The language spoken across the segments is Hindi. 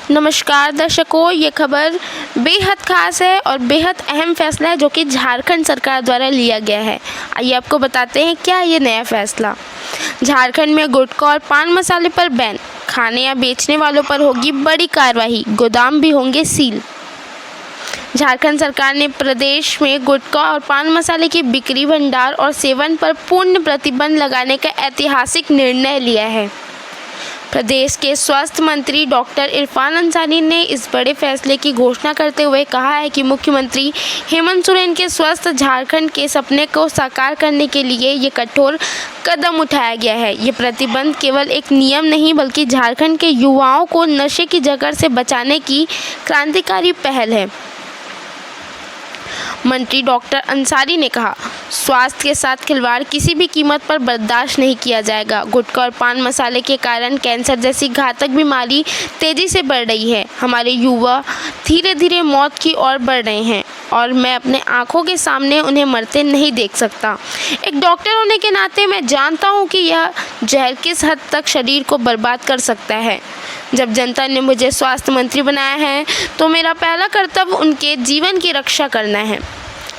नमस्कार दर्शकों, ये खबर बेहद ख़ास है और बेहद अहम फैसला है जो कि झारखंड सरकार द्वारा लिया गया है। आइए आपको बताते हैं क्या ये नया फैसला। झारखंड में गुटखा और पान मसाले पर बैन, खाने या बेचने वालों पर होगी बड़ी कार्रवाई, गोदाम भी होंगे सील। झारखंड सरकार ने प्रदेश में गुटखा और पान मसाले की बिक्री, भंडार और सेवन पर पूर्ण प्रतिबंध लगाने का ऐतिहासिक निर्णय लिया है। प्रदेश के स्वास्थ्य मंत्री डॉक्टर इरफान अंसारी ने इस बड़े फैसले की घोषणा करते हुए कहा है कि मुख्यमंत्री हेमंत सोरेन के स्वस्थ झारखंड के सपने को साकार करने के लिए ये कठोर कदम उठाया गया है। ये प्रतिबंध केवल एक नियम नहीं बल्कि झारखंड के युवाओं को नशे की जकड़ से बचाने की क्रांतिकारी पहल है। मंत्री डॉक्टर अंसारी ने कहा, स्वास्थ्य के साथ खिलवाड़ किसी भी कीमत पर बर्दाश्त नहीं किया जाएगा। गुटखा और पान मसाले के कारण कैंसर जैसी घातक बीमारी तेजी से बढ़ रही है। हमारे युवा धीरे धीरे मौत की ओर बढ़ रहे हैं और मैं अपने आंखों के सामने उन्हें मरते नहीं देख सकता। एक डॉक्टर होने के नाते मैं जानता हूं कि यह जहर किस हद तक शरीर को बर्बाद कर सकता है। जब जनता ने मुझे स्वास्थ्य मंत्री बनाया है तो मेरा पहला कर्तव्य उनके जीवन की रक्षा करना है।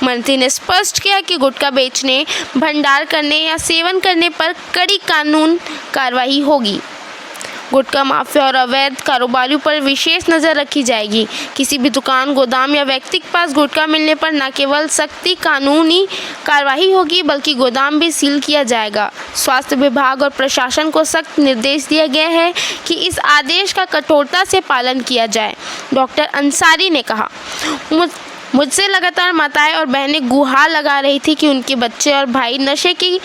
मंत्री ने स्पष्ट किया कि गुटखा बेचने, भंडार करने या सेवन करने पर कड़ी कानून कार्रवाई होगी। गुटखा माफिया और अवैध कारोबारियों पर विशेष नज़र रखी जाएगी। किसी भी दुकान, गोदाम या व्यक्ति के पास गुटखा मिलने पर न केवल सख्ती कानूनी कार्रवाई होगी बल्कि गोदाम भी सील किया जाएगा। स्वास्थ्य विभाग और प्रशासन को सख्त निर्देश दिया गया है कि इस आदेश का कठोरता से पालन किया जाए। डॉक्टर अंसारी ने कहा, मुझसे लगातार माताएं और बहनें गुहार लगा रही थी कि उनके बच्चे और भाई नशे की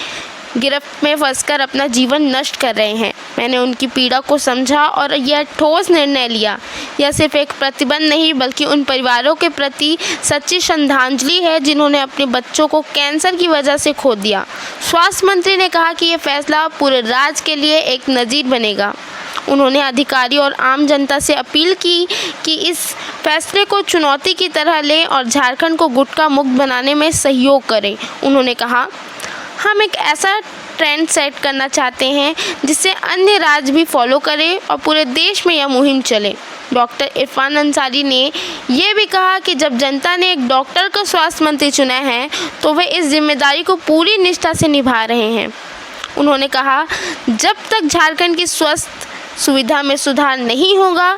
गिरफ्त में फंसकर अपना जीवन नष्ट कर रहे हैं। मैंने उनकी पीड़ा को समझा और यह ठोस निर्णय लिया। यह सिर्फ एक प्रतिबंध नहीं बल्कि उन परिवारों के प्रति सच्ची श्रद्धांजलि है जिन्होंने अपने बच्चों को कैंसर की वजह से खो दिया। स्वास्थ्य मंत्री ने कहा कि यह फैसला पूरे राज्य के लिए एक नज़ीर बनेगा। उन्होंने अधिकारी और आम जनता से अपील की कि इस फैसले को चुनौती की तरह लें और झारखंड को गुटखा मुक्त बनाने में सहयोग करें। उन्होंने कहा, हम एक ऐसा ट्रेंड सेट करना चाहते हैं जिससे अन्य राज्य भी फॉलो करें और पूरे देश में यह मुहिम चले। डॉक्टर इरफान अंसारी ने यह भी कहा कि जब जनता ने एक डॉक्टर को स्वास्थ्य मंत्री चुना है तो वे इस जिम्मेदारी को पूरी निष्ठा से निभा रहे हैं। उन्होंने कहा, जब तक झारखंड की स्वास्थ्य सुविधा में सुधार नहीं होगा,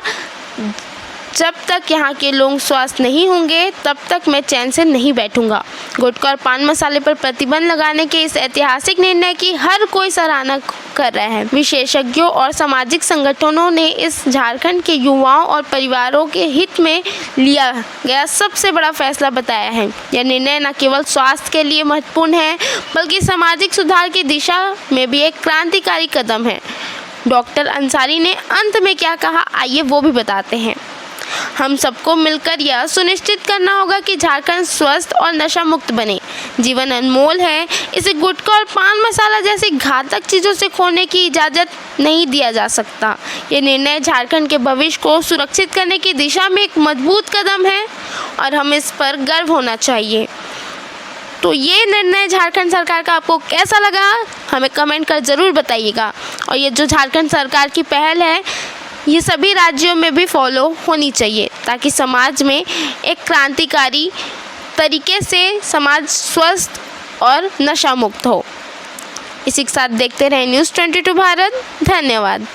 जब तक यहाँ के लोग स्वस्थ नहीं होंगे, तब तक मैं चैन से नहीं बैठूंगा। गुटखा और पान मसाले पर प्रतिबंध लगाने के इस ऐतिहासिक निर्णय की हर कोई सराहना कर रहा है। विशेषज्ञों और सामाजिक संगठनों ने इस झारखंड के युवाओं और परिवारों के हित में लिया गया सबसे बड़ा फैसला बताया है। यह निर्णय न केवल स्वास्थ्य के लिए महत्वपूर्ण है बल्कि सामाजिक सुधार की दिशा में भी एक क्रांतिकारी कदम है। डॉक्टर अंसारी ने अंत में क्या कहा, आइए वो भी बताते हैं। हम सबको मिलकर यह सुनिश्चित करना होगा कि झारखंड स्वस्थ और नशा मुक्त बने। जीवन अनमोल है, इसे गुटखा और पान मसाला जैसी घातक चीज़ों से खोने की इजाज़त नहीं दिया जा सकता। ये निर्णय झारखंड के भविष्य को सुरक्षित करने की दिशा में एक मजबूत कदम है और हमें इस पर गर्व होना चाहिए। तो ये निर्णय झारखंड सरकार का आपको कैसा लगा, हमें कमेंट कर ज़रूर बताइएगा। और ये जो झारखंड सरकार की पहल है ये सभी राज्यों में भी फॉलो होनी चाहिए ताकि समाज में एक क्रांतिकारी तरीके से समाज स्वस्थ और नशा मुक्त हो। इसी के साथ देखते रहें न्यूज़ 22 भारत। धन्यवाद।